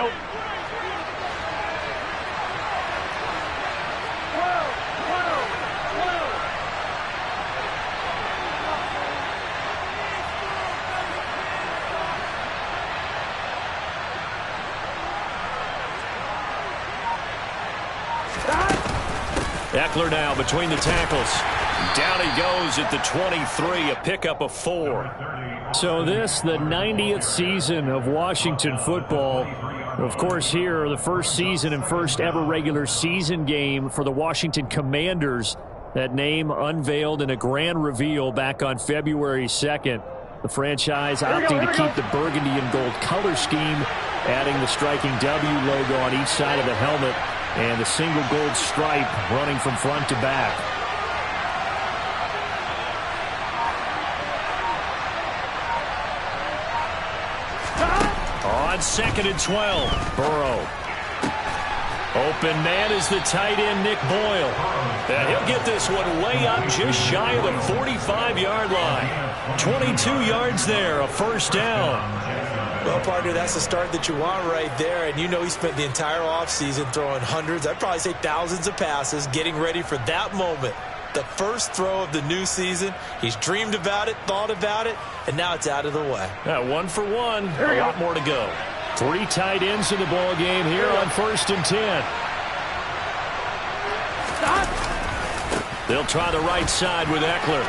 go. Eckler now between the tackles. Down he goes at the 23, a pickup of 4. So this, the 90th season of Washington football. Of course, here, the first season and first ever regular season game for the Washington Commanders. That name unveiled in a grand reveal back on February 2nd. The franchise opting to keep the burgundy and gold color scheme, adding the striking W logo on each side of the helmet, and the single gold stripe running from front to back. On 2nd and 12, Burrow. Open man is the tight end, Nick Boyle. And he'll get this one way up just shy of the 45-yard line. 22 yards there, a first down. Well, partner, that's the start that you want right there. And you know he spent the entire offseason throwing hundreds, I'd probably say thousands of passes, getting ready for that moment. The first throw of the new season. He's dreamed about it, thought about it, and now it's out of the way. Yeah, 1 for 1. A lot more to go. 3 tight ends in the ball game here on 1st and 10. They'll try the right side with Eckler.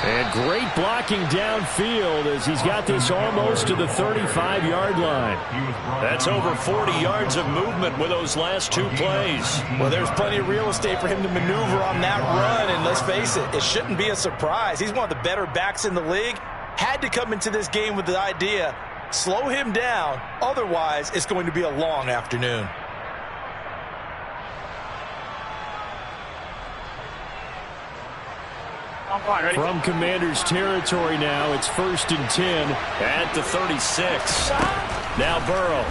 And great blocking downfield as he's got this almost to the 35-yard line. That's over 40 yards of movement with those last 2 plays. Well, there's plenty of real estate for him to maneuver on that run, and let's face it, it shouldn't be a surprise. He's one of the better backs in the league. Had to come into this game with the idea, slow him down, otherwise it's going to be a long afternoon. From Commanders territory now, it's 1st and 10 at the 36. Now Burrow.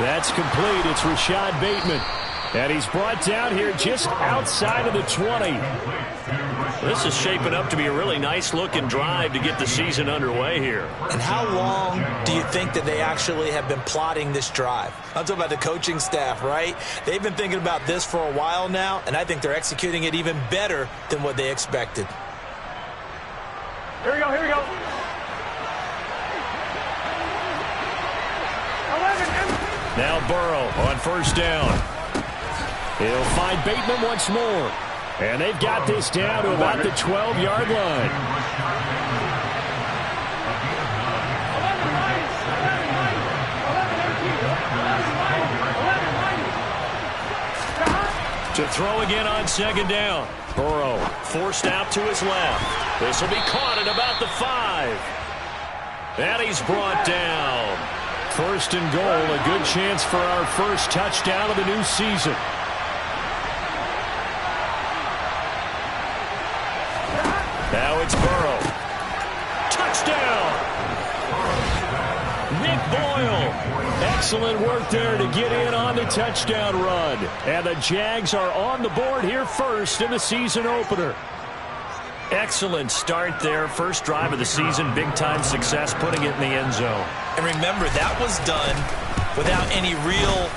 That's complete. It's Rashad Bateman. And he's brought down here just outside of the 20. This is shaping up to be a really nice-looking drive to get the season underway here. And how long do you think that they actually have been plotting this drive? I'm talking about the coaching staff, right? They've been thinking about this for a while now, and I think they're executing it even better than what they expected. Here we go, here we go. Now Burrow on 1st down. He'll find Bateman once more. And they've got this down to about the 12-yard line. To throw again on 2nd down. Burrow forced out to his left. This will be caught at about the 5. And he's brought down. 1st and goal, a good chance for our first touchdown of the new season. Now it's Burrow. Touchdown! Nick Boyle. Excellent work there to get in on the touchdown run. And the Jags are on the board here first in the season opener. Excellent start there. First drive of the season. Big-time success putting it in the end zone. And remember, that was done without any real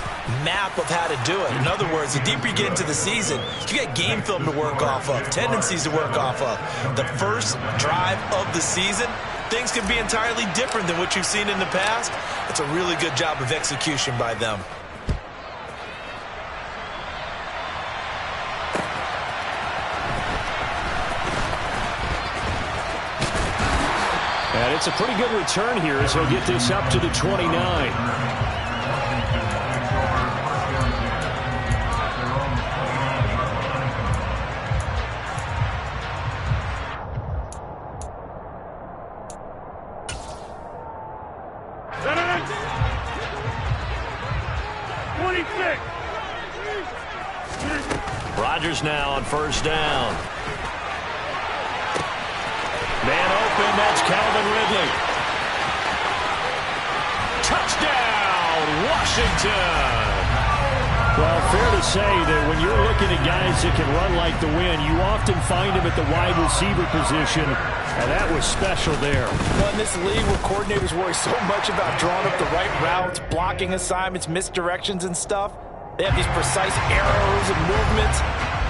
map of how to do it. In other words, the deeper you get into the season, you get game film to work off of, tendencies to work off of. The first drive of the season, things can be entirely different than what you've seen in the past. It's a really good job of execution by them. And it's a pretty good return here as he'll get this up to the 29. Rodgers now on 1st down. Man open, that's Calvin Ridley. Touchdown, Washington. Well, fair to say that when you're looking at guys that can run like the wind, you often find them at the wide receiver position, and that was special there. Well, in this league where coordinators worry so much about drawing up the right routes, blocking assignments, misdirections and stuff, they have these precise arrows and movements.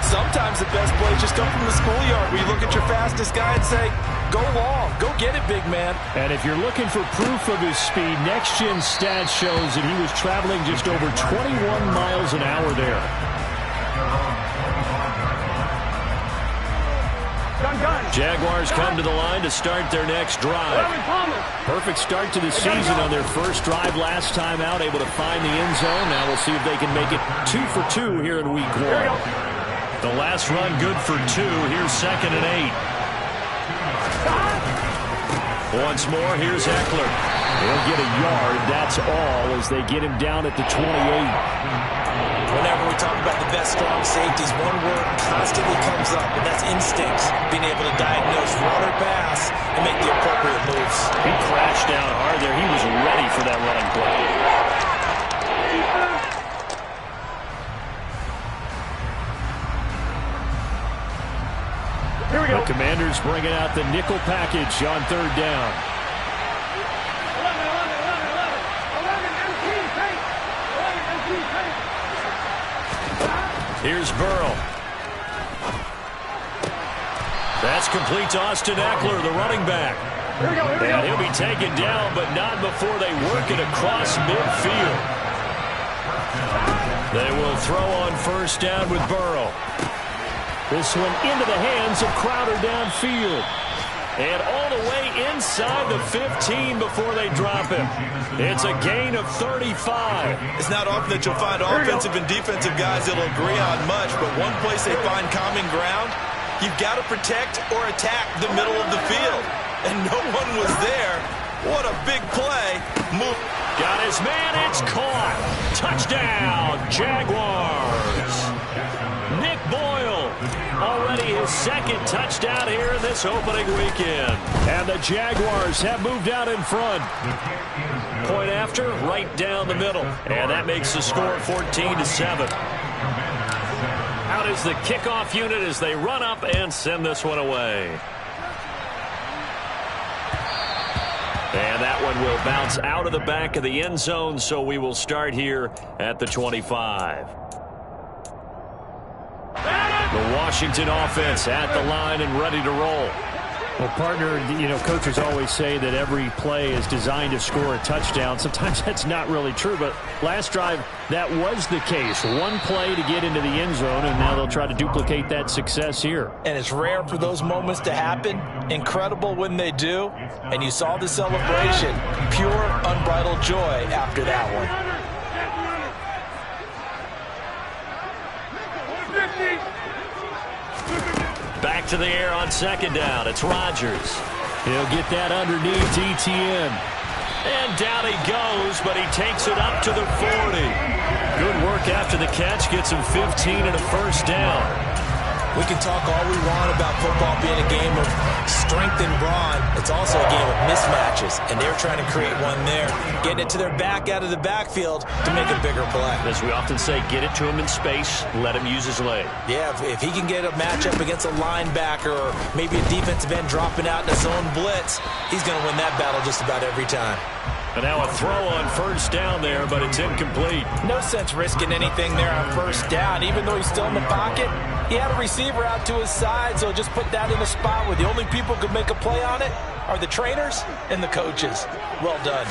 Sometimes the best plays just come from the schoolyard where you look at your fastest guy and say, go long, go get it, big man. And if you're looking for proof of his speed, Next Gen Stats shows that he was traveling just over 21 miles an hour there. Jaguars come to the line to start their next drive. Perfect start to the season on their first drive last time out, able to find the end zone. Now we'll see if they can make it 2 for 2 here in week 1. The last run good for 2. Here's 2nd and 8. Once more, here's Eckler. He'll get a yard, that's all, as they get him down at the 28. Whenever we talk about the best strong safeties, one word constantly comes up, and that's instincts. Being able to diagnose run or pass and make the appropriate moves. He crashed down hard there. He was ready for that running play. Here we go. The Commanders bringing out the nickel package on 3rd down. Here's Burrow. That's complete to Austin Eckler, the running back. And he'll be taken down, but not before they work it across midfield. They will throw on 1st down with Burrow. This one into the hands of Crowder downfield. And all the way inside the 15 before they drop him. It's a gain of 35. It's not often that you'll find offensive and defensive guys that'll agree on much, but one place they find common ground, you've got to protect or attack the middle of the field. And no one was there. What a big play. Move. Got his man, it's caught. Touchdown, Jaguars. Nick Boyle, already his 2nd touchdown here in this opening weekend. And the Jaguars have moved out in front. Point after, right down the middle. And that makes the score 14-7. Out is the kickoff unit as they run up and send this one away. And that one will bounce out of the back of the end zone, so we will start here at the 25. The Washington offense at the line and ready to roll. Well, partner, you know, coaches always say that every play is designed to score a touchdown. Sometimes that's not really true, but last drive, that was the case. One play to get into the end zone, and now they'll try to duplicate that success here. And it's rare for those moments to happen. Incredible when they do. And you saw the celebration. Pure, unbridled joy after that one. Back to the air on 2nd down. It's Rodgers. He'll get that underneath ETN. And down he goes, but he takes it up to the 40. Good work after the catch. Gets him 15 and a 1st down. We can talk all we want about football being a game of strength and brawn. It's also a game of mismatches, and they're trying to create one there. Getting it to their back out of the backfield to make a bigger play. As we often say, get it to him in space, let him use his leg. Yeah, if he can get a matchup against a linebacker or maybe a defensive end dropping out in a zone blitz, he's going to win that battle just about every time. And now a throw on 1st down there, but it's incomplete. No sense risking anything there on 1st down. Even though he's still in the pocket, he had a receiver out to his side, so just put that in a spot where the only people who can make a play on it are the trainers and the coaches. Well done.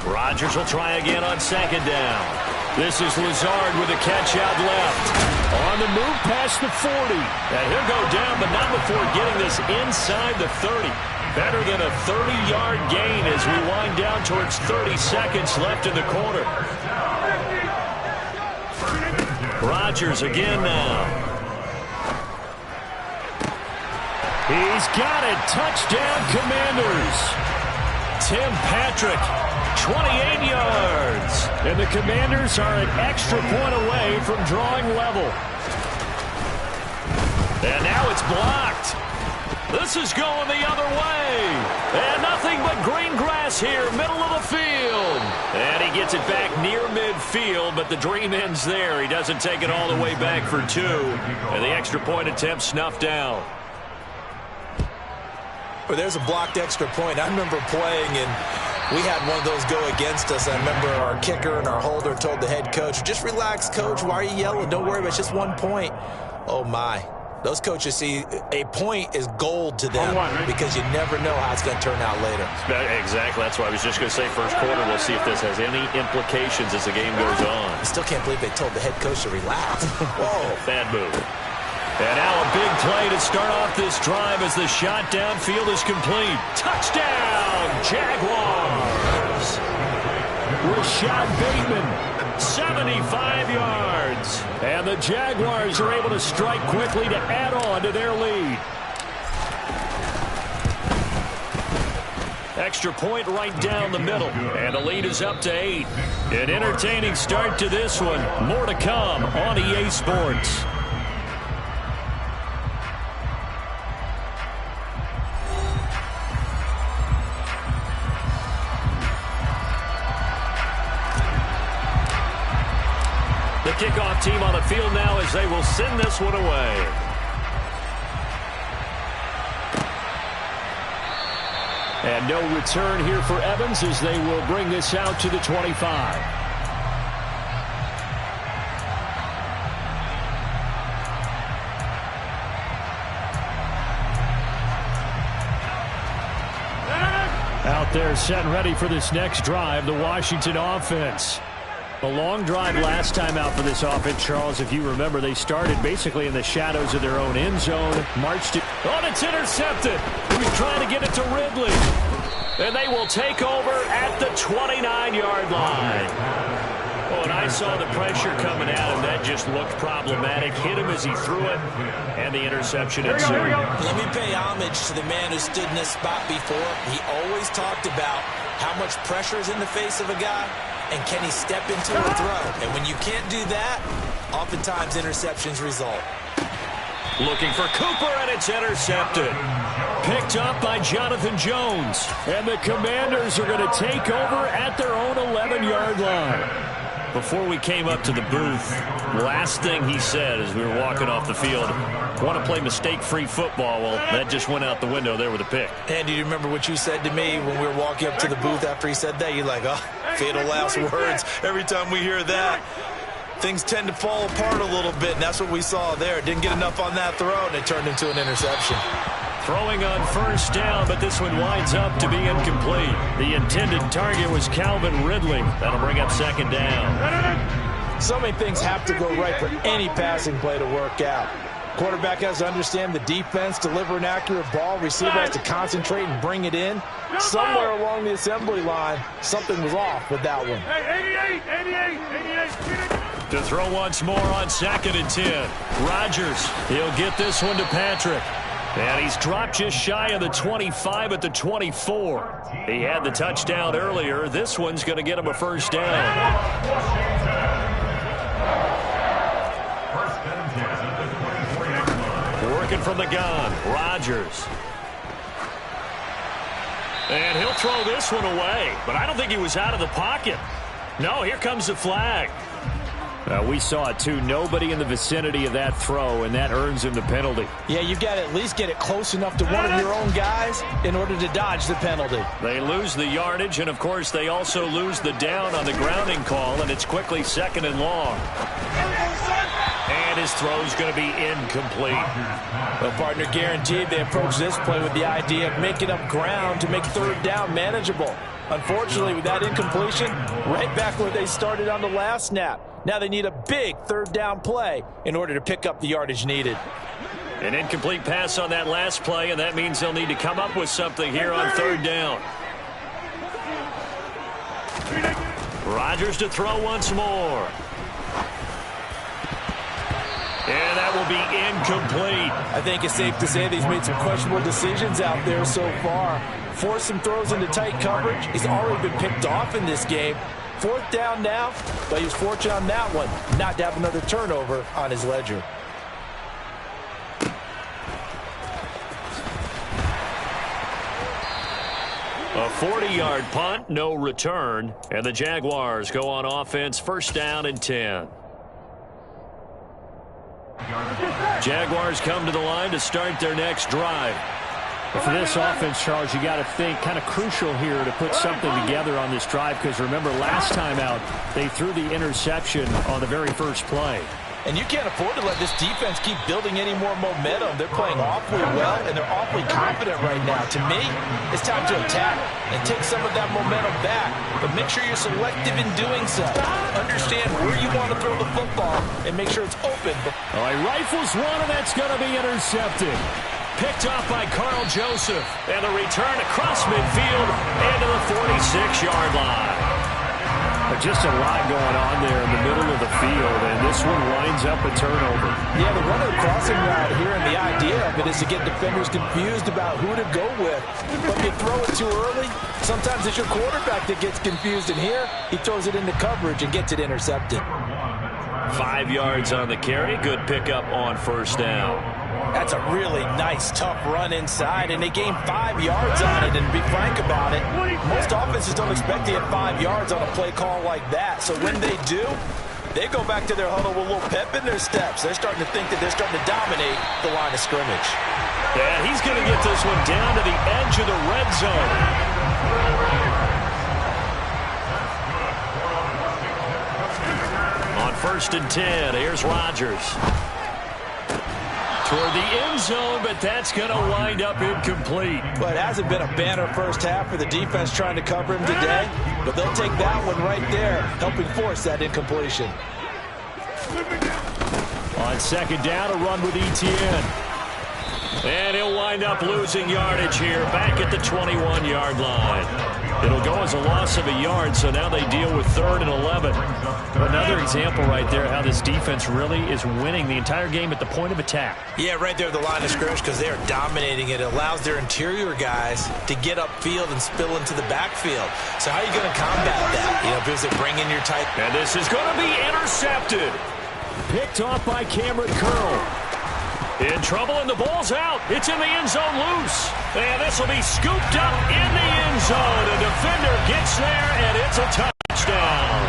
Rodgers will try again on 2nd down. This is Lazard with a catch out left. On the move past the 40. And he'll go down, but not before getting this inside the 30. Better than a 30-yard gain as we wind down towards 30 seconds left in the quarter. Rodgers again now. He's got it. Touchdown, Commanders. Tim Patrick, 28 yards. And the Commanders are an extra point away from drawing level. And now it's blocked. This is going the other way. And nothing but green grass is here, middle of the field. And he gets it back near midfield, but the dream ends there. He doesn't take it all the way back for 2. And the extra point attempt snuffed down. Well, there's a blocked extra point. I remember playing, and we had one of those go against us. I remember our kicker and our holder told the head coach, just relax, coach. Why are you yelling? Don't worry, it's just 1 point. Oh, my. Those coaches see a point is gold to them because you never know how it's going to turn out later. Exactly. That's why I was just going to say first quarter. We'll see if this has any implications as the game goes on. I still can't believe they told the head coach to relax. Whoa. Bad move. And now a big play to start off this drive as the shot downfield is complete. Touchdown, Jaguars! Rashad Bateman, 75 yards. And the Jaguars are able to strike quickly to add on to their lead. Extra point right down the middle. And the lead is up to 8. An entertaining start to this one. More to come on EA Sports. The kickoff team on the field now as they will send this one away. And no return here for Evans as they will bring this out to the 25. Out there set and ready for this next drive, the Washington offense. A long drive last time out for this offense, Charles. If you remember, they started basically in the shadows of their own end zone. Marched it. Oh, it's intercepted. He was trying to get it to Ridley. And they will take over at the 29-yard line. Oh, and I saw the pressure coming at him. That just looked problematic. Hit him as he threw it, and the interception ensued. Let me pay homage to the man who stood in this spot before. He always talked about how much pressure is in the face of a guy. And can he step into a throw? And when you can't do that, oftentimes interceptions result. Looking for Cooper, and it's intercepted. Picked up by Jonathan Jones. And the Commanders are going to take over at their own 11-yard line. Before we came up to the booth, last thing he said as we were walking off the field, want to play mistake-free football. Well, that just went out the window there with a pick. And do you remember what you said to me when we were walking up to the booth after he said that? You're like, oh, fatal last words. Every time we hear that, things tend to fall apart a little bit, and that's what we saw there. Didn't get enough on that throw, and it turned into an interception. Throwing on first down, but this one winds up to be incomplete. The intended target was Calvin Ridley. That'll bring up second down. So many things have to go right for any passing play to work out. Quarterback has to understand the defense, deliver an accurate ball. Receiver has to concentrate and bring it in. Somewhere along the assembly line, something was off with that one. 88. To throw once more on 2nd and 10. Rodgers, he'll get this one to Patrick. And he's dropped just shy of the 25 at the 24. He had the touchdown earlier. This one's going to get him a first down. Working from the gun, Rodgers. And he'll throw this one away. But I don't think he was out of the pocket. No, here comes the flag. We saw it, too. Nobody in the vicinity of that throw, and that earns him the penalty. Yeah, you've got to at least get it close enough to one of your own guys in order to dodge the penalty. They lose the yardage, and, of course, they also lose the down on the grounding call, and it's quickly 2nd and long. And his throw's going to be incomplete. Well, partner, guaranteed they approach this play with the idea of making up ground to make 3rd down manageable. Unfortunately, with that incompletion, right back where they started on the last snap. Now they need a big 3rd down play in order to pick up the yardage needed. An incomplete pass on that last play, and that means they'll need to come up with something here on 3rd down. Rodgers to throw once more. And that will be incomplete. I think it's safe to say that he's made some questionable decisions out there so far. Forced some throws into tight coverage. He's already been picked off in this game. 4th down now, but he was fortunate on that one not to have another turnover on his ledger. A 40-yard punt, no return. And the Jaguars go on offense, first down and 10. Jaguars come to the line to start their next drive. For this offense, Charles, you got to think kind of crucial here to put something together on this drive, because remember last time out they threw the interception on the very first play. And you can't afford to let this defense keep building any more momentum. They're playing awfully well, and they're awfully confident right now. To me, it's time to attack and take some of that momentum back. But make sure you're selective in doing so. Understand where you want to throw the football and make sure it's open. All right, rifles one, and that's going to be intercepted. Picked off by Carl Joseph. And the return across midfield and to the 46-yard line. But just a lot going on there in the middle of the field, and this one winds up a turnover. Yeah, the run of the crossing route here, and the idea of it is to get defenders confused about who to go with. But if you throw it too early, sometimes it's your quarterback that gets confused, and here he throws it into coverage and gets it intercepted. 5 yards on the carry. Good pickup on first down. That's a really nice, tough run inside, and they gained 5 yards on it. And to be frank about it, most offenses don't expect to get 5 yards on a play call like that. So when they do, they go back to their huddle with a little pep in their steps. They're starting to think that they're starting to dominate the line of scrimmage. Yeah, he's going to get this one down to the edge of the red zone. On first and 10, here's Rodgers. Toward the end zone, but that's going to wind up incomplete. But it hasn't been a banner first half for the defense trying to cover him today. But they'll take that one right there, helping force that incompletion. On second down, a run with Etienne. And he'll wind up losing yardage here, back at the 21-yard line. It'll go as a loss of a yard, so now they deal with 3rd and 11. Another example right there how this defense really is winning the entire game at the point of attack. Yeah, right there at the line of scrimmage, because they are dominating it. It allows their interior guys to get upfield and spill into the backfield. So how are you going to combat that? You know, because they bring in your tight. And this is going to be intercepted. Picked off by Cameron Curl. In trouble, and the ball's out. It's in the end zone loose. And this will be scooped up in the end zone. A defender gets there, and it's a touchdown.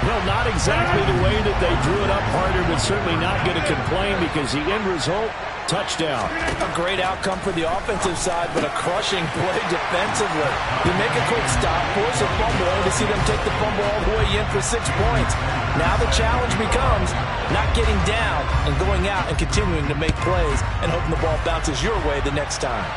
Well, not exactly the way that they drew it up harder, but certainly not going to complain because the end result, touchdown. A great outcome for the offensive side, but a crushing play defensively. You make a quick stop, force a fumble, only to see them take the fumble all the way in for 6 points. Now the challenge becomes not getting down and going out and continuing to make plays and hoping the ball bounces your way the next time.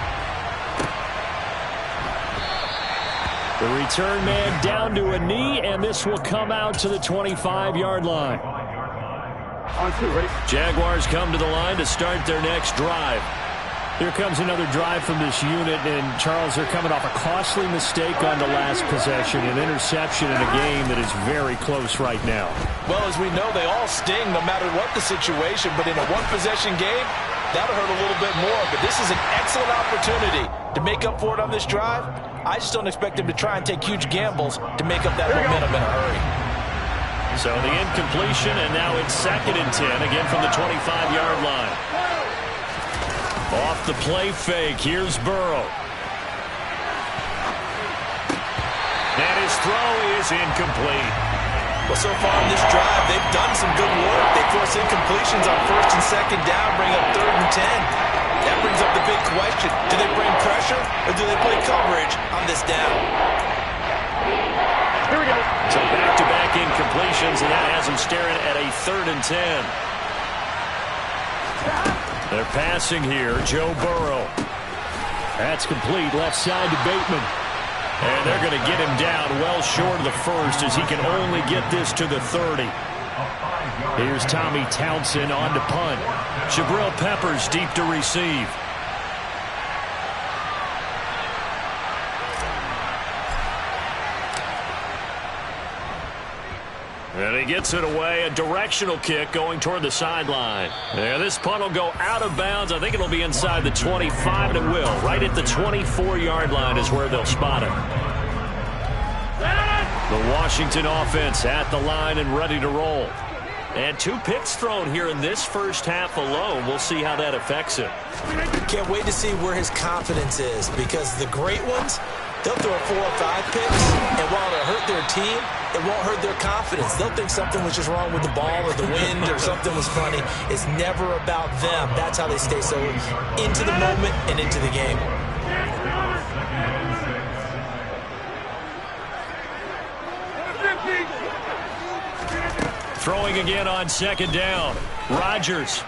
The return man down to a knee, and this will come out to the 25-yard line. Jaguars come to the line to start their next drive. Here comes another drive from this unit, and Charles, they're coming off a costly mistake on the last possession, an interception in a game that is very close right now. Well, as we know, they all sting no matter what the situation, but in a one-possession game, that'll hurt a little bit more. But this is an excellent opportunity to make up for it on this drive. I just don't expect them to try and take huge gambles to make up that momentum in a hurry. So the incompletion, and now it's 2nd and 10, again from the 25-yard line. Off the play fake, here's Burrow. And his throw is incomplete. Well, so far in this drive, they've done some good work. They force incompletions on 1st and 2nd down, bring up 3rd and 10. That brings up the big question. Do they bring pressure or do they play coverage on this down? Here we go. So back-to-back incompletions, and that has them staring at a 3rd and 10. They're passing here, Joe Burrow. That's complete, left side to Bateman. And they're going to get him down well short of the 1st as he can only get this to the 30. Here's Tommy Townsend on to punt. Jabril Peppers deep to receive. And he gets it away, a directional kick going toward the sideline. Yeah, this punt will go out of bounds. I think it'll be inside the 25, and it will. Right at the 24-yard line is where they'll spot it. The Washington offense at the line and ready to roll. And 2 picks thrown here in this first half alone. We'll see how that affects him. Can't wait to see where his confidence is, because the great ones, they'll throw 4 or 5 picks, and while it'll hurt their team, it won't hurt their confidence. They'll think something was just wrong with the ball or the wind or something was funny. It's never about them. That's how they stay so into the moment and into the game. Throwing again on 2nd down. Rodgers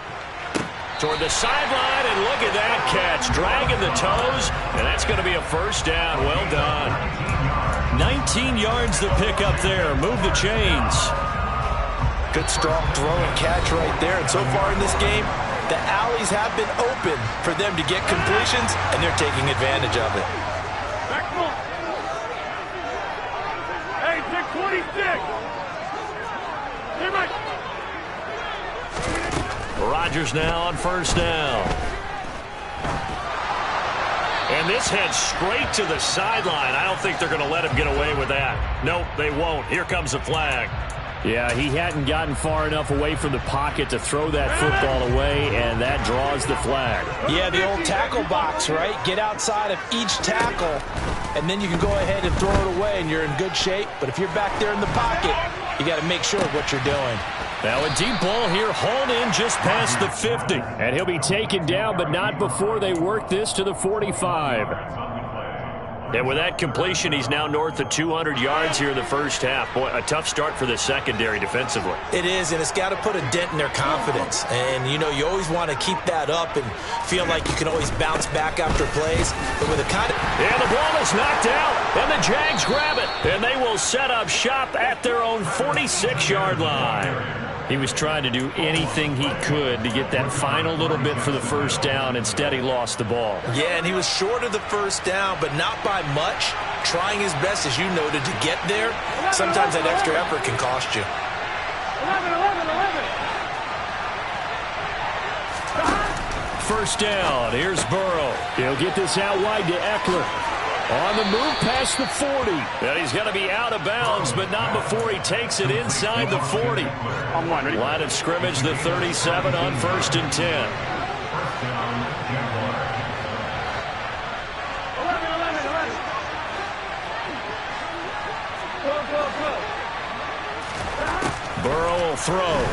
toward the sideline, and look at that catch. Dragging the toes, and that's going to be a first down. Well done. 19 yards to pick up there. Move the chains. Good strong throw and catch right there. And so far in this game, the alleys have been open for them to get completions, and they're taking advantage of it. Hey, 626. Rodgers now on 1st down. And this heads straight to the sideline. I don't think they're going to let him get away with that. Nope, they won't. Here comes a flag. Yeah, he hadn't gotten far enough away from the pocket to throw that football away, and that draws the flag. Yeah, the old tackle box, right? Get outside of each tackle, and then you can go ahead and throw it away, and you're in good shape. But if you're back there in the pocket, you got to make sure of what you're doing. Now a deep ball here, hauled in just past the 50. And he'll be taken down, but not before they work this to the 45. And with that completion, he's now north of 200 yards here in the first half. Boy, a tough start for the secondary defensively. It is, and it's got to put a dent in their confidence. And, you know, you always want to keep that up and feel like you can always bounce back after plays. But with a kind of... And the ball is knocked out, and the Jags grab it. And they will set up shop at their own 46-yard line. He was trying to do anything he could to get that final little bit for the first down. Instead, he lost the ball. Yeah, and he was short of the first down, but not by much. Trying his best, as you noted, to get there. Sometimes that extra effort can cost you. 1st down. Here's Burrow. He'll get this out wide to Eckler. On the move past the 40. And he's going to be out of bounds, but not before he takes it inside the 40. Line of scrimmage, the 37 on 1st and 10. Burrow will throw.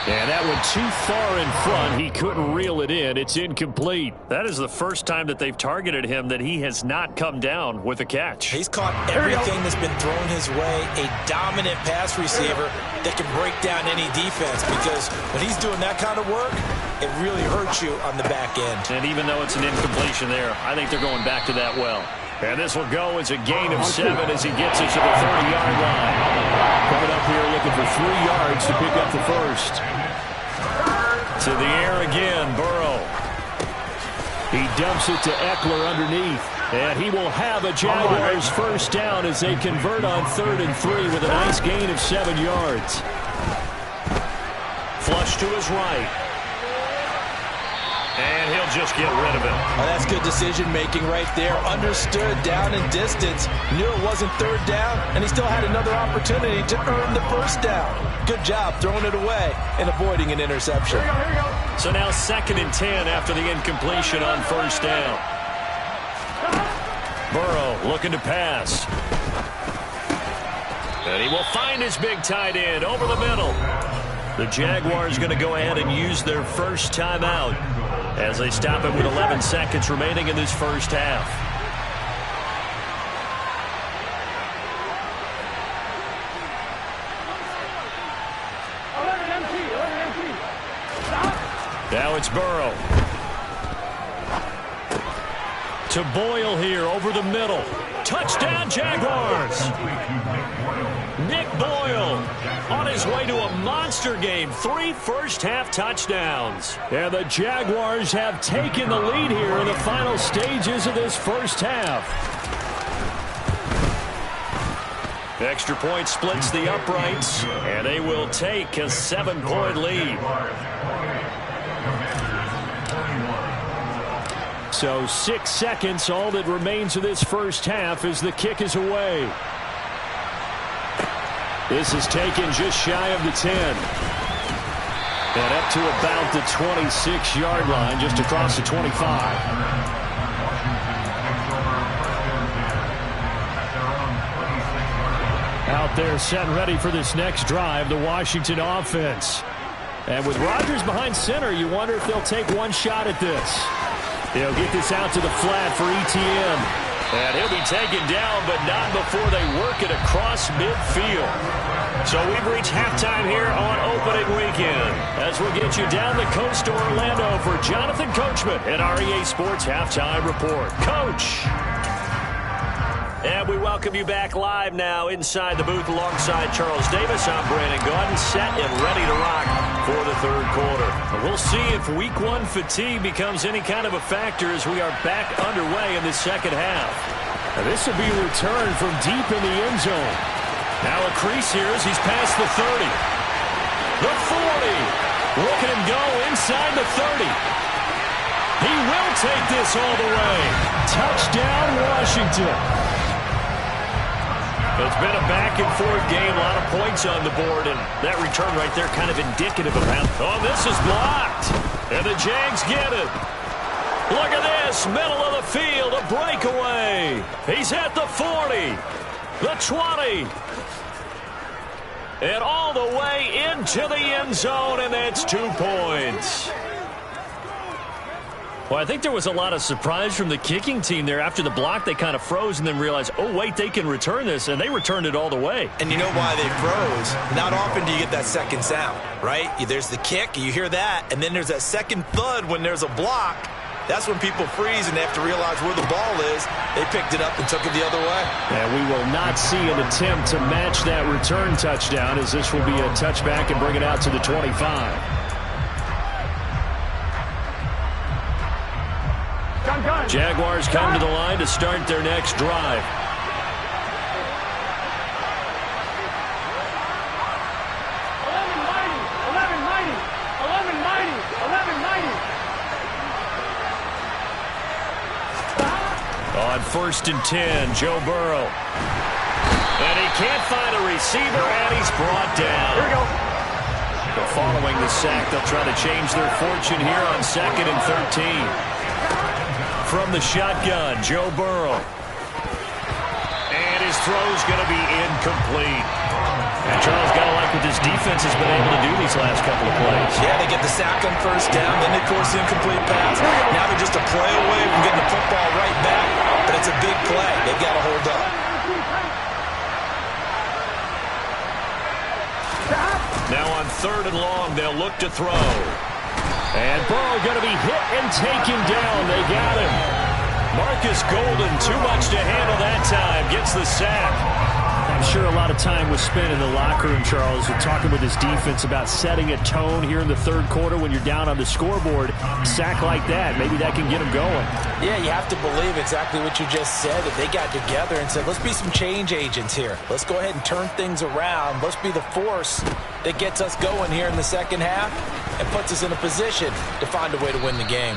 And that went too far in front. He couldn't reel it in. It's incomplete. That is the first time that they've targeted him that he has not come down with a catch. He's caught everything that's been thrown his way. A dominant pass receiver that can break down any defense, because when he's doing that kind of work, it really hurts you on the back end. And even though it's an incompletion there, I think they're going back to that well. And this will go as a gain of 7 as he gets it to the 30-yard line. Coming up here looking for 3 yards to pick up the first. To the air again, Burrow. He dumps it to Eckler underneath. And he will have a Jaguars first down as they convert on 3rd and 3 with a nice gain of 7 yards. Flush to his right. And he'll just get rid of it. Oh, that's good decision-making right there. Understood down and distance. Knew it wasn't 3rd down, and he still had another opportunity to earn the first down. Good job throwing it away and avoiding an interception. So now 2nd and 10 after the incompletion on 1st down. Burrow looking to pass. And he will find his big tight end over the middle. The Jaguars going to go ahead and use their first timeout as they stop it with 11 seconds remaining in this first half. Now it's Burrow. To Boyle here over the middle. Touchdown, Jaguars! Nick Boyle on his way to a monster game. 3 first-half touchdowns. And the Jaguars have taken the lead here in the final stages of this first half. Extra point splits the uprights, and they will take a 7-point lead. So 6 seconds, all that remains of this first half as the kick is away. This is taken just shy of the 10. And up to about the 26-yard line, just across the 25. Out there set and ready for this next drive, the Washington offense. And with Rodgers behind center, you wonder if they'll take one shot at this. They'll get this out to the flat for ETN. And he'll be taken down, but not before they work it across midfield. So we've reached halftime here on opening weekend. As we'll get you down the coast to Orlando for Jonathan Coachman at REA Sports Halftime Report. Coach! And we welcome you back live now inside the booth alongside Charles Davis. I'm Brandon Gaudin, set and ready to rock for the third quarter. We'll see if week one fatigue becomes any kind of a factor as we are back underway in the second half. Now this will be a return from deep in the end zone. Now a crease here as he's past the 30. The 40. Look at him go inside the 30. He will take this all the way. Touchdown, Washington. It's been a back-and-forth game, a lot of points on the board, and that return right there kind of indicative of how... Oh, this is blocked, and the Jags get it. Look at this, middle of the field, a breakaway. He's at the 40, the 20, and all the way into the end zone, and that's 2 points. Well, I think there was a lot of surprise from the kicking team there. After the block, they kind of froze and then realized, oh, wait, they can return this, and they returned it all the way. And you know why they froze? Not often do you get that second sound, right? There's the kick, you hear that, and then there's that second thud when there's a block. That's when people freeze and they have to realize where the ball is. They picked it up and took it the other way. And we will not see an attempt to match that return touchdown, as this will be a touchback and bring it out to the 25. Jaguars come to the line to start their next drive. On 1st and 10, Joe Burrow. And he can't find a receiver, and he's brought down. Here we go. But following the sack, they'll try to change their fortune here on 2nd and 13. From the shotgun, Joe Burrow. And his throw's going to be incomplete. And Charles, got to like what this defense has been able to do these last couple of plays. Yeah, they get the sack on 1st down, then they force the incomplete pass. Now they're just a play away from getting the football right back. But it's a big play. They've got to hold up. Now on 3rd and long, they'll look to throw. And Burrow going to be hit and taken down. They got him. Marcus Golden, too much to handle that time. Gets the sack. I'm sure a lot of time was spent in the locker room, Charles, talking with his defense about setting a tone here in the third quarter when you're down on the scoreboard. Sack like that, maybe that can get him going. Yeah, you have to believe exactly what you just said, that they got together and said, let's be some change agents here. Let's go ahead and turn things around. Let's be the force that gets us going here in the second half and puts us in a position to find a way to win the game.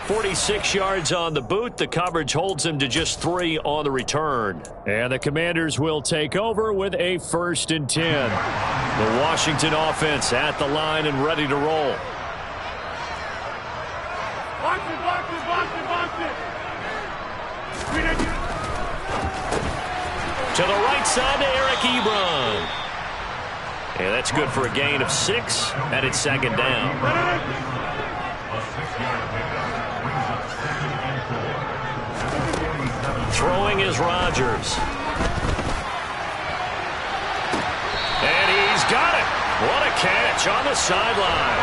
46 yards on the boot. The coverage holds him to just 3 on the return. And the Commanders will take over with a 1st and 10. The Washington offense at the line and ready to roll. Box it, box it, box it, box it. To the right side to Eric Ebron. And that's good for a gain of 6, and it's 2nd down. Throwing is Rodgers. And he's got it. What a catch on the sideline.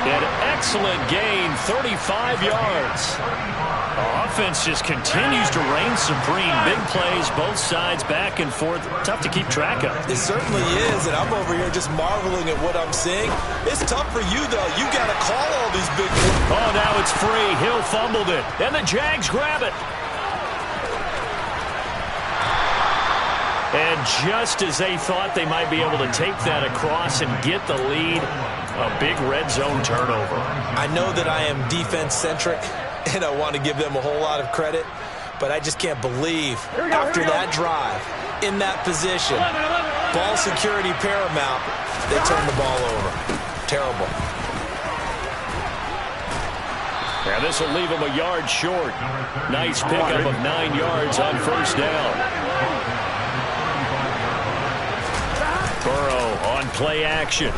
An excellent gain, 35 yards. The offense just continues to reign supreme. Big plays, both sides, back and forth. Tough to keep track of. It certainly is, and I'm over here just marveling at what I'm seeing. It's tough for you, though. You got to call all these big plays. Oh, now it's free. Hill fumbled it, and the Jags grab it. And just as they thought they might be able to take that across and get the lead, a big red zone turnover. I know that I am defense-centric, and I want to give them a whole lot of credit, but I just can't believe after that drive, in that position, ball security paramount, they turn the ball over. Terrible. And this will leave him a yard short. Nice pickup of 9 yards on first down. Burrow on play action.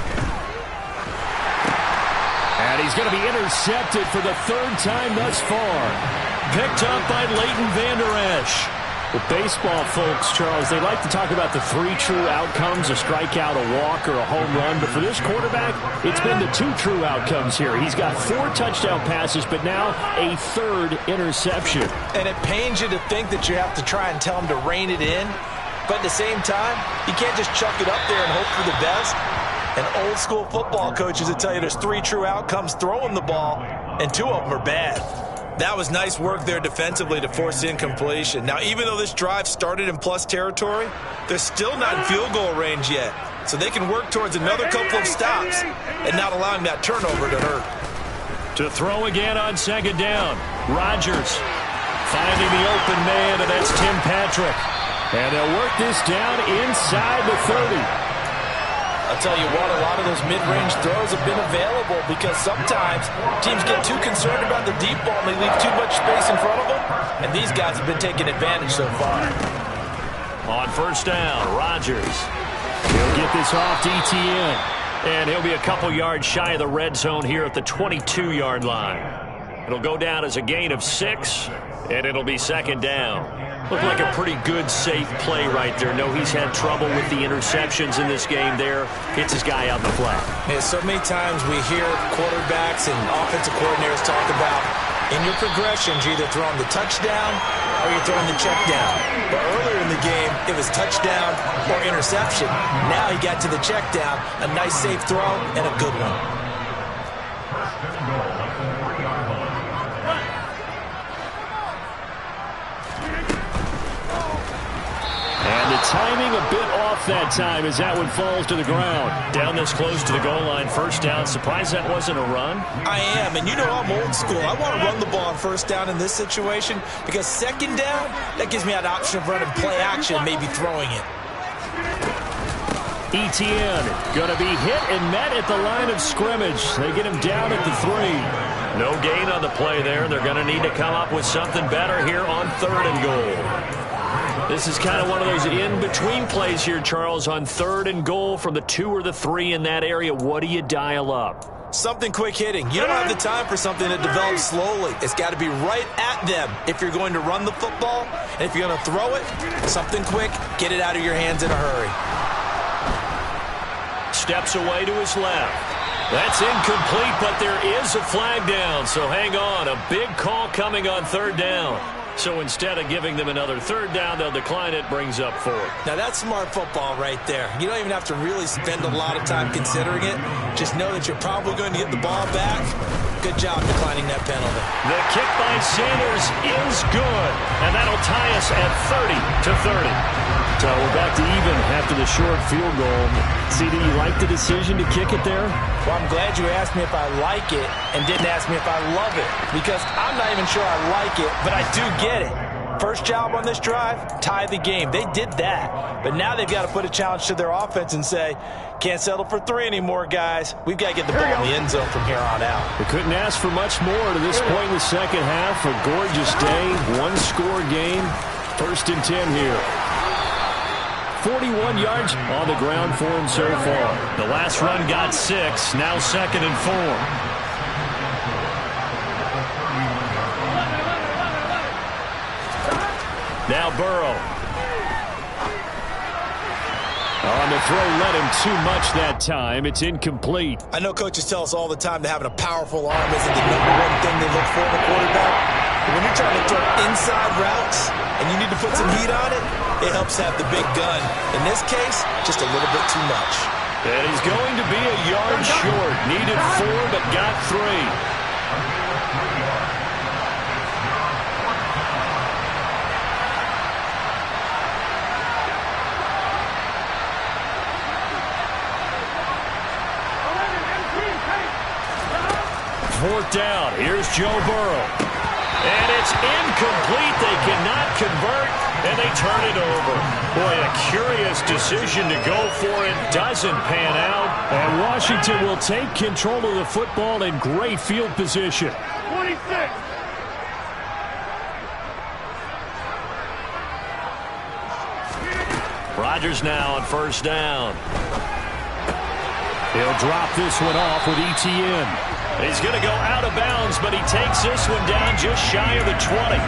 And he's going to be intercepted for the 3rd time thus far. Picked up by Leighton Vander Esch. With baseball folks, Charles, they like to talk about the 3 true outcomes, a strikeout, a walk, or a home run. But for this quarterback, it's been the 2 true outcomes here. He's got 4 touchdown passes, but now a 3rd interception. And it pains you to think that you have to try and tell him to rein it in. But at the same time, you can't just chuck it up there and hope for the best. And old school football coaches will tell you there's 3 true outcomes throwing the ball, and 2 of them are bad. That was nice work there defensively to force incompletion. Now, even though this drive started in plus territory, they're still not in field goal range yet. So they can work towards another couple of stops and not allowing that turnover to hurt. To throw again on 2nd down. Rodgers finding the open man, and that's Tim Patrick. And they'll work this down inside the 30. I'll tell you what, a lot of those mid-range throws have been available because sometimes teams get too concerned about the deep ball and they leave too much space in front of them, and these guys have been taking advantage so far. On 1st down, Rodgers. He'll get this off to Etienne. And he'll be a couple yards shy of the red zone here at the 22-yard line. It'll go down as a gain of 6, and it'll be 2nd down. Looked like a pretty good, safe play right there. No, he's had trouble with the interceptions in this game there. Hits his guy out in the flat. Yeah, so many times we hear quarterbacks and offensive coordinators talk about in your progressions, you're either throwing the touchdown or you're throwing the check down. But earlier in the game, it was touchdown or interception. Now he got to the check down, a nice, safe throw, and a good one. And the timing a bit off that time as that one falls to the ground. Down this close to the goal line, 1st down. Surprised that wasn't a run? I am, and you know I'm old school. I want to run the ball on 1st down in this situation because 2nd down, that gives me that option of running play action and maybe throwing it. Etienne going to be hit and met at the line of scrimmage. They get him down at the 3. No gain on the play there. They're going to need to come up with something better here on 3rd and goal. This is kind of one of those in-between plays here, Charles, on 3rd and goal from the 2 or the 3 in that area. What do you dial up? Something quick hitting. You don't have the time for something that develops slowly. It's got to be right at them if you're going to run the football. And if you're going to throw it, something quick, get it out of your hands in a hurry. Steps away to his left. That's incomplete, but there is a flag down. So hang on. A big call coming on 3rd down. So instead of giving them another 3rd down, they'll decline it, brings up 4th. Now that's smart football right there. You don't even have to really spend a lot of time considering it. Just know that you're probably going to get the ball back. Good job declining that penalty. The kick by Sanders is good, and that'll tie us at 30-30. So we're back to even after the short field goal. CD, you like the decision to kick it there? Well, I'm glad you asked me if I like it and didn't ask me if I love it, because I'm not even sure I like it, but I do get it. First job on this drive, tie the game. They did that, but now they've got to put a challenge to their offense and say, can't settle for 3 anymore, guys. We've got to get the ball in the end zone from here on out. They couldn't ask for much more to this point in the second half. A gorgeous day, one-score game. 1st and 10 here. 41 yards on the ground for him so far. The last run got 6, now 2nd and 4. Now Burrow. On the throw, led him too much that time. It's incomplete. I know coaches tell us all the time that having a powerful arm isn't the #1 thing they look for in a quarterback. But when you're trying to throw inside routes and you need to put some heat on it, it helps have the big gun. In this case, just a little bit too much. And he's going to be a yard short. Needed 4, but got 3. 4th down. Here's Joe Burrow. And it's incomplete. They cannot convert, and they turn it over. Boy, a curious decision to go for it. Doesn't pan out. And Washington will take control of the football in great field position. 26. Rodgers now on first down. He'll drop this one off with ETN. He's going to go out of bounds, but he takes this one down just shy of the 20.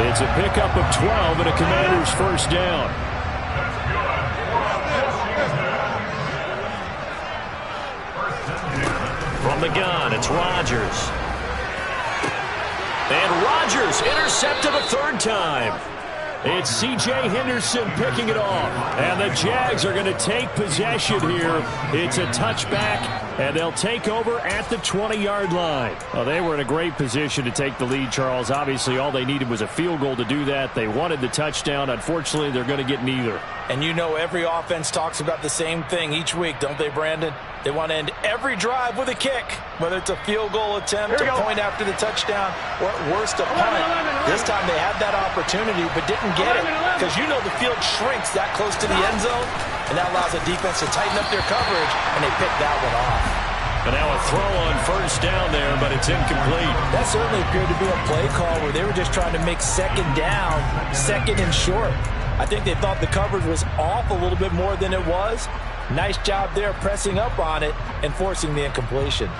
It's a pickup of 12 and a Commander's first down. From the gun, it's Rodgers. And Rodgers intercepted a third time. It's C.J. Henderson picking it off. And the Jags are going to take possession here. It's a touchback, and they'll take over at the 20-yard line. Well, they were in a great position to take the lead, Charles. Obviously, all they needed was a field goal to do that. They wanted the touchdown. Unfortunately, they're going to get neither. And you know every offense talks about the same thing each week, don't they, Brandon? They want to end every drive with a kick, whether it's a field goal attempt, a point after the touchdown, or at worst a punt. This time they had that opportunity but didn't get it because you know the field shrinks that close to the end zone, and that allows the defense to tighten up their coverage, and they pick that one off. And now a throw on first down there, but it's incomplete. That certainly appeared to be a play call where they were just trying to make second down, second and short. I think they thought the coverage was off a little bit more than it was. Nice job there pressing up on it and forcing the incompletion.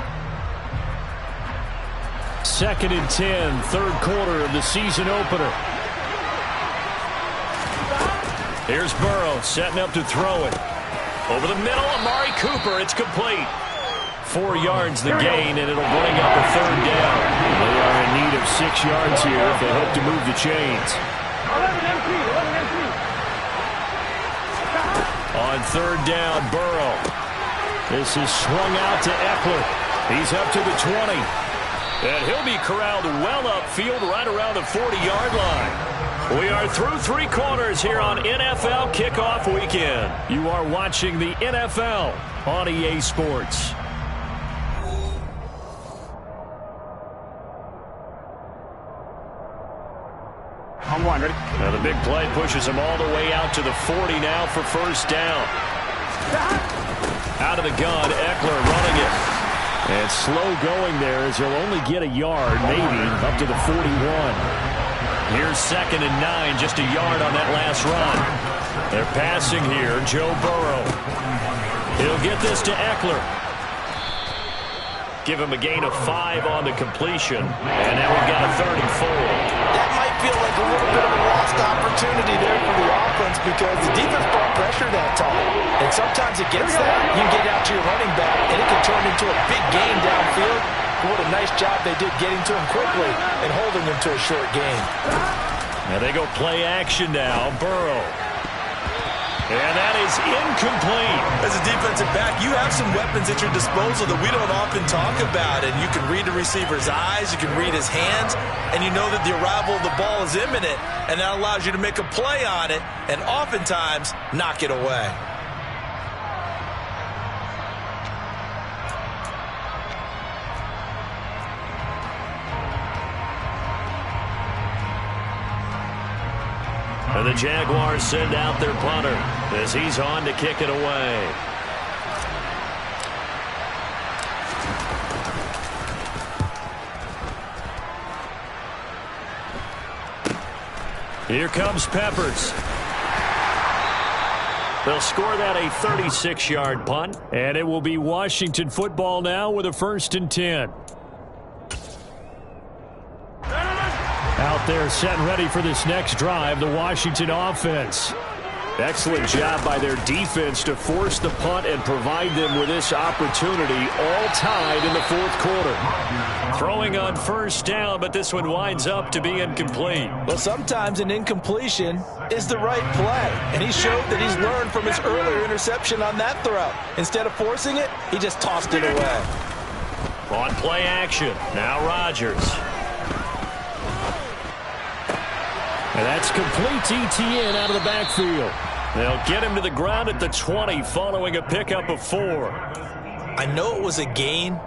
2nd and 10, third quarter of the season opener. Here's Burrow setting up to throw it. Over the middle, Amari Cooper. It's complete. 4 yards the gain, and it'll bring up a third down. They are in need of 6 yards here if they hope to move the chains. 11 MP. On third down, Burrow. This is swung out to Eckler. He's up to the 20. And he'll be corralled well upfield right around the 40-yard line. We are through 3 quarters here on NFL Kickoff Weekend. You are watching the NFL on EA Sports. I'm one, ready? Now the big play pushes him all the way out to the 40 now for first down. Out of the gun, Eckler running it. And slow going there as he'll only get a yard, maybe, up to the 41. Here's 2nd and 9, just a yard on that last run. They're passing here, Joe Burrow. He'll get this to Eckler. Give him a gain of 5 on the completion. And now we've got a 3rd and 4. That might feel like a little bit of a lost opportunity there for the offense because the defense brought pressure that time. And sometimes against that, you can get out to your running back, and it can turn into a big gain downfield. What a nice job they did getting to him quickly and holding him to a short gain. Now they go play action now. Burrow. And that is incomplete. As a defensive back, you have some weapons at your disposal that we don't often talk about. And you can read the receiver's eyes, you can read his hands, and you know that the arrival of the ball is imminent. And that allows you to make a play on it and oftentimes knock it away. And the Jaguars send out their punter as he's on to kick it away. Here comes Peppers. They'll score that a 36-yard punt. And it will be Washington football now with a 1st and 10. Out there set and ready for this next drive, the Washington offense. Excellent job by their defense to force the punt and provide them with this opportunity, all tied in the 4th quarter. Throwing on first down, but this one winds up to be incomplete. Well, sometimes an incompletion is the right play, and he showed that he's learned from his earlier interception on that throw. Instead of forcing it, he just tossed it away. On play action, now Rodgers. And that's complete to ETN out of the backfield. They'll get him to the ground at the 20 following a pickup of 4. I know it was a gain,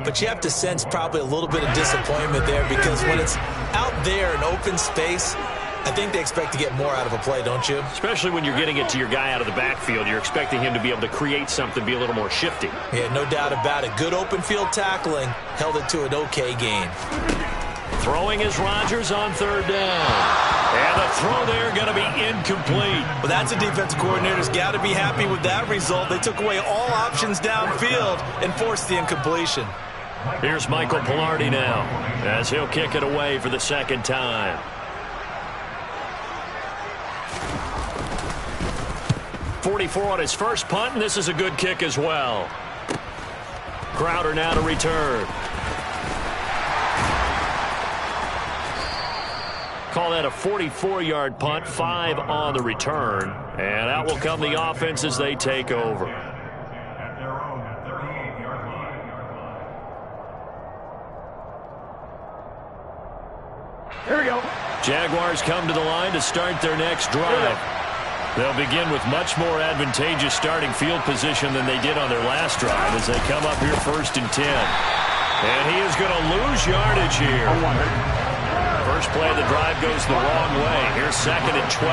but you have to sense probably a little bit of disappointment there because when it's out there in open space, I think they expect to get more out of a play, don't you? Especially when you're getting it to your guy out of the backfield. You're expecting him to be able to create something, be a little more shifty. Yeah, no doubt about it. Good open field tackling. Held it to an okay gain. Throwing is Rodgers on third down. And the throw there going to be incomplete. Well, that's a defensive coordinator's got to be happy with that result. They took away all options downfield and forced the incompletion. Here's Michael Pilardi now as he'll kick it away for the second time. .44 on his first punt, and this is a good kick as well. Crowder now to return. Call that a 44-yard punt, 5 on the return. And out will come the offense as they take over. Here we go. Jaguars come to the line to start their next drive. They'll begin with much more advantageous starting field position than they did on their last drive as they come up here 1st and 10. And he is going to lose yardage here. First play of the drive goes the wrong way. Here's 2nd and 12.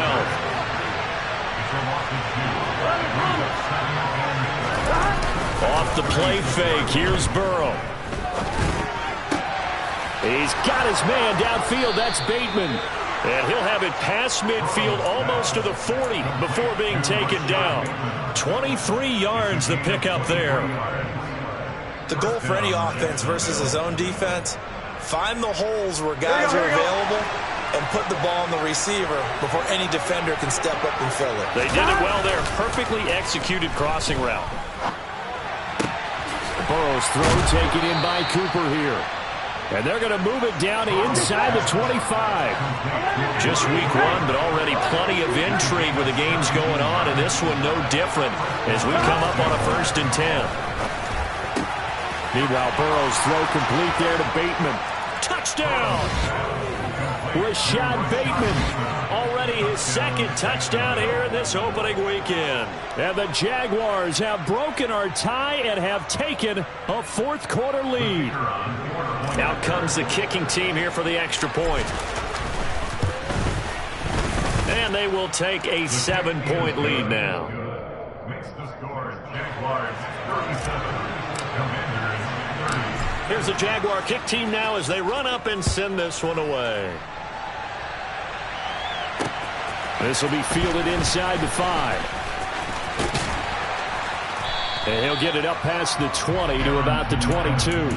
Off the play fake. Here's Burrow. He's got his man downfield. That's Bateman. And he'll have it past midfield almost to the 40 before being taken down. 23 yards the pickup there. The goal for any offense versus his own defense, find the holes where guys are available and put the ball on the receiver before any defender can step up and fill it. They did it well there. Perfectly executed crossing route. Burrow's throw taken in by Cooper here. And they're going to move it down to inside the 25. Just week 1, but already plenty of intrigue with the games going on, and this one no different as we come up on a 1st and 10. Meanwhile, Burrow's throw complete there to Bateman. Touchdown! Rashad Bateman. Already his 2nd touchdown here in this opening weekend. And the Jaguars have broken our tie and have taken a 4th quarter lead. Out comes the kicking team here for the extra point. And they will take a 7-point lead now. Here's the Jaguar kick team now as they run up and send this one away. This will be fielded inside the 5. And he'll get it up past the 20 to about the 22.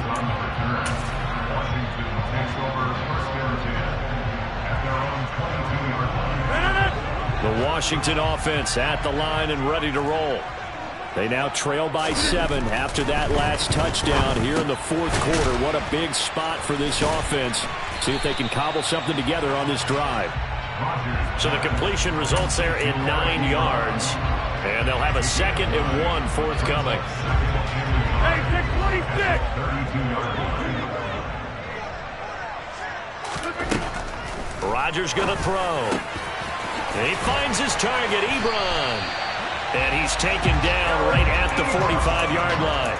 The Washington offense at the line and ready to roll. They now trail by 7 after that last touchdown here in the 4th quarter. What a big spot for this offense. See if they can cobble something together on this drive. So the completion results there in 9 yards. And they'll have a 2nd and 1 forthcoming. Hey, 626. Rodgers going to throw. And he finds his target, Ebron. And he's taken down right at the 45-yard line.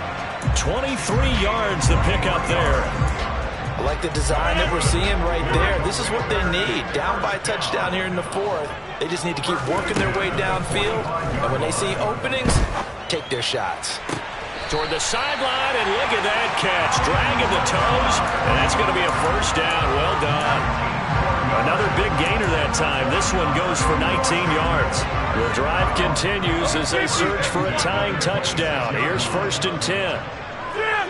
23 yards the pickup there. I like the design that we're seeing right there. This is what they need. Down by a touchdown here in the 4th. They just need to keep working their way downfield. And when they see openings, take their shots. Toward the sideline, and look at that catch. Dragging the toes, and that's going to be a 1st down. Well done. Another big gainer that time. This one goes for 19 yards. The drive continues as they search for a tying touchdown. Here's 1st and 10. Jim!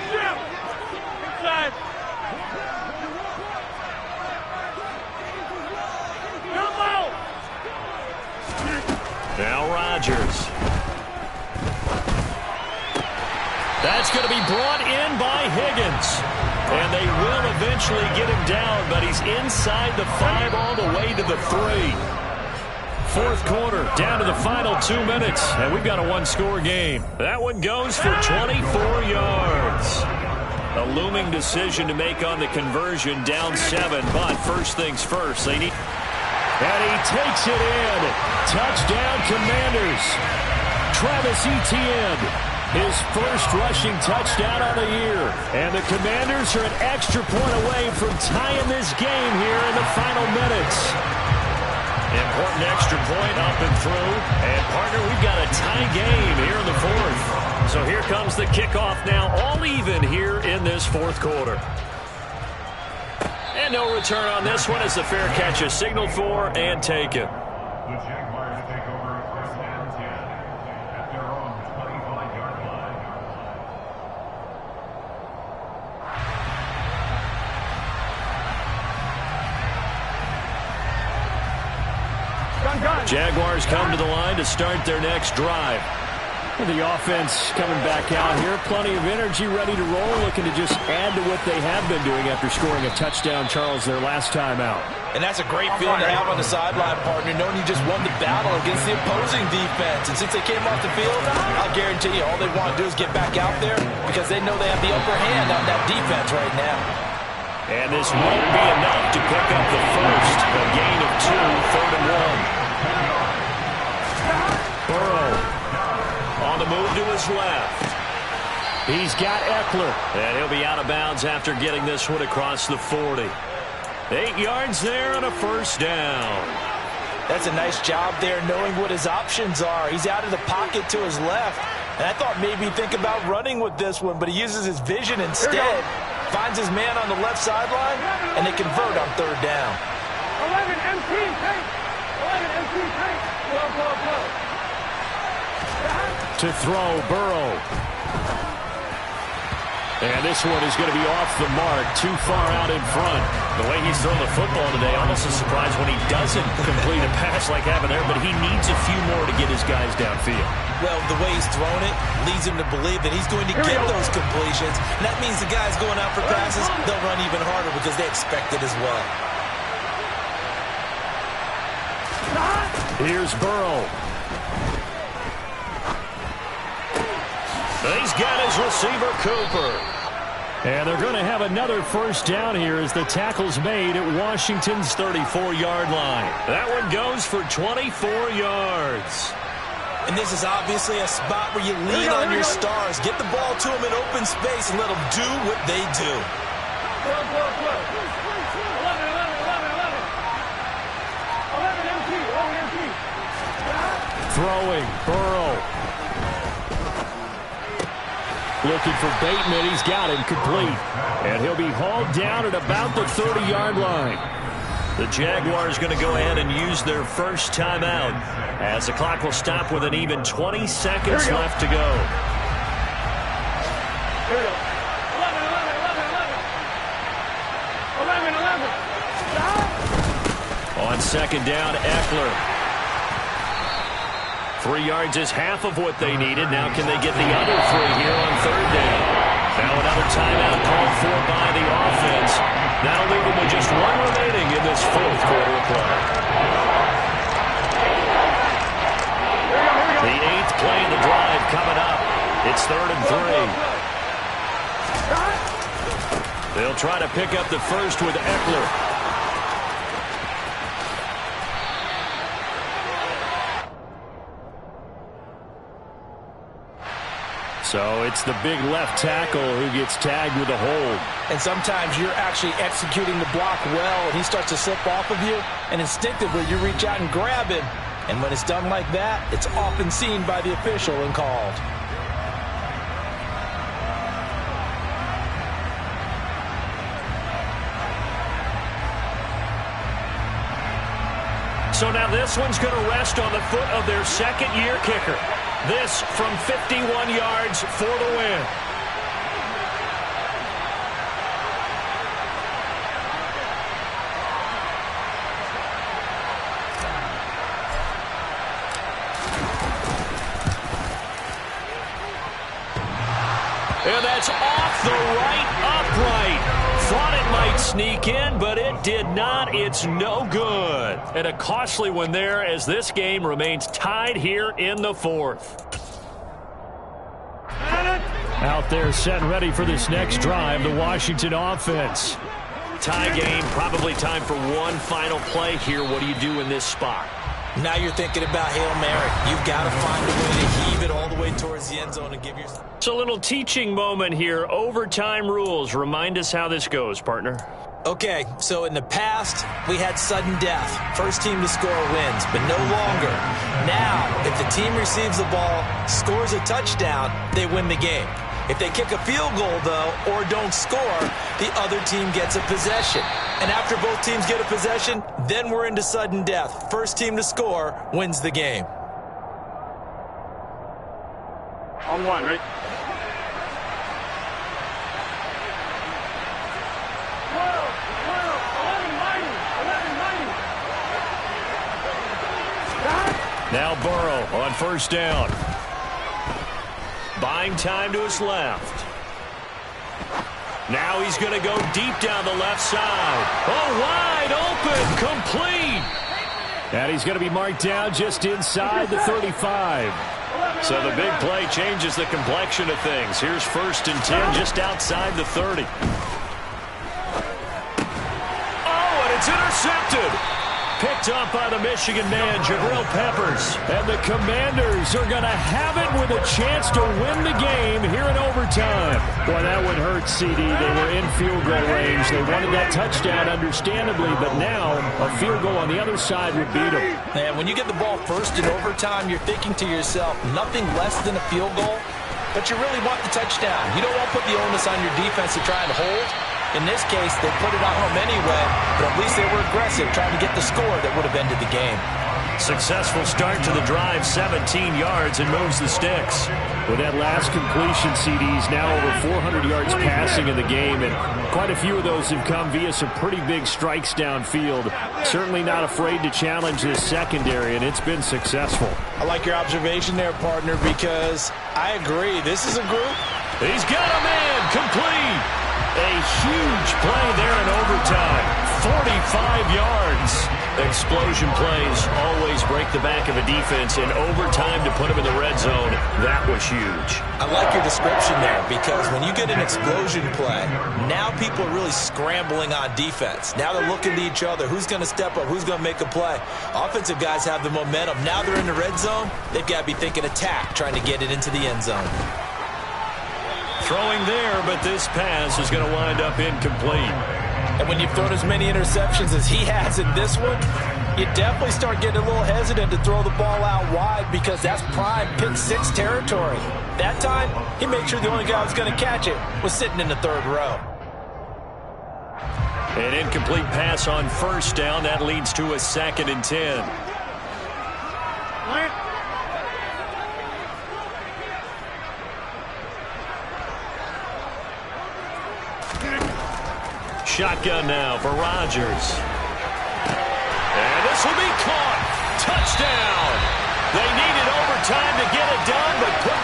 Inside! Now Rodgers. That's going to be brought in by Higgins. And they will eventually get him down, but he's inside the 5 all the way to the 3. 4th quarter, down to the final 2 minutes, and we've got a 1-score game. That one goes for 24 yards. A looming decision to make on the conversion, down 7, but first things first, they need... And he takes it in. Touchdown, Commanders. Travis Etienne, his first rushing touchdown on the year. And the Commanders are an extra point away from tying this game here in the final minutes. up and through. And, partner, we've got a tie game here in the fourth. So here comes the kickoff now, all even here in this fourth quarter. And no return on this one as the fair catch is signaled for and taken. The Jaguars take over first and 10 at their own 25-yard line. Jaguars come to the line to start their next drive. The offense coming back out here. Plenty of energy, ready to roll, looking to just add to what they have been doing after scoring a touchdown, Charles, their last time out. And that's a great feeling to have on the sideline, partner, knowing you just won the battle against the opposing defense. And since they came off the field, I'll guarantee you all they want to do is get back out there because they know they have the upper hand on that defense right now. And this won't be enough to pick up the first. A gain of 2, 3rd and 1. Burrow on the move to his left. He's got Eckler. And he'll be out of bounds after getting this one across the 40. 8 yards there and a first down. That's a nice job there knowing what his options are. He's out of the pocket to his left. And I thought maybe he'd think about running with this one, but he uses his vision instead. Finds his man on the left sideline, and they convert on 3rd down. 11 MT, take. 11 MT, take. Blow. To throw, Burrow. And this one is going to be off the mark, too far out in front. The way he's thrown the football today, almost a surprise when he doesn't complete a pass like having there, but he needs a few more to get his guys downfield. Well, the way he's thrown it leads him to believe that he's going to get those completions. And that means the guys going out for passes, they'll run even harder because they expect it as well. Here's Burrow. He's got his receiver, Cooper. And they're going to have another first down here as the tackle's made at Washington's 34-yard line. That one goes for 24 yards. And this is obviously a spot where you lean on your stars. Get the ball to them in open space and let them do what they do. 11 MT. Throwing, Burrow. Looking for Bateman. He's got him complete. And he'll be hauled down at about the 30-yard line. The Jaguars going to go ahead and use their first timeout as the clock will stop with an even 20 seconds left to go. Here we go. 11. On second down, Eckler. 3 yards is half of what they needed. Now can they get the other 3 here on 3rd down? Now another timeout called for by the offense. That'll leave them with just 1 remaining in this 4th quarter of play. The 8th play of the drive coming up. It's 3rd and 3. They'll try to pick up the first with Eckler. So it's the big left tackle who gets tagged with a hold. And sometimes you're actually executing the block well, and he starts to slip off of you, and instinctively you reach out and grab him. And when it's done like that, it's often seen by the official and called. So now this one's going to rest on the foot of their second-year kicker. This from 51 yards for the win. And that's off the right upright. Thought it might sneak in, but it did not. It's no good. And a costly one there as this game remains tied here in the 4th. Out there set and ready for this next drive, the Washington offense. Tie game, probably time for one final play here. What do you do in this spot? Now you're thinking about Hail Mary. You've got to find a way to heave it all the way towards the end zone and give yourself... It's a little teaching moment here. Overtime rules. Remind us how this goes, partner. Okay, so in the past, we had sudden death. First team to score wins, but no longer. Now, if the team receives the ball, scores a touchdown, they win the game. If they kick a field goal, though, or don't score, the other team gets a possession. And after both teams get a possession, then we're into sudden death. First team to score wins the game. On one, right? 11, Now Burrow on first down. Buying time to his left. Now he's going to go deep down the left side. Oh, wide open, complete. And he's going to be marked down just inside the 35. So the big play changes the complexion of things. Here's 1st and 10 just outside the 30. Oh, and it's intercepted. Picked off by the Michigan man, Jabril Peppers. And the Commanders are going to have it with a chance to win the game here in overtime. Boy, that would hurt, CD. They were in field goal range. They wanted that touchdown, understandably, but now a field goal on the other side would beat them. And when you get the ball first in overtime, you're thinking to yourself, nothing less than a field goal, but you really want the touchdown. You don't want to put the onus on your defense to try and hold. In this case, they put it on home anyway, but at least they were aggressive, trying to get the score that would have ended the game. Successful start to the drive, 17 yards, and moves the sticks. With that last completion, CD's now over 400 yards passing in the game, and quite a few of those have come via some pretty big strikes downfield. Certainly not afraid to challenge this secondary, and it's been successful. I like your observation there, partner, because I agree. This is a group. He's got a man, complete. A huge play there in overtime. 45 yards. Explosion plays always break the back of a defense. In overtime to put them in the red zone, that was huge. I like your description there because when you get an explosion play, now people are really scrambling on defense. Now they're looking to each other. Who's going to step up? Who's going to make a play? Offensive guys have the momentum. Now they're in the red zone. They've got to be thinking attack, trying to get it into the end zone. Throwing there, but this pass is going to wind up incomplete. And when you've thrown as many interceptions as he has in this one, you definitely start getting a little hesitant to throw the ball out wide because that's prime pick 6 territory. That time, he made sure the only guy who was going to catch it was sitting in the 3rd row. An incomplete pass on first down. That leads to a 2nd and 10. Shotgun now for Rodgers. And this will be caught. Touchdown. They needed overtime to get it done, but put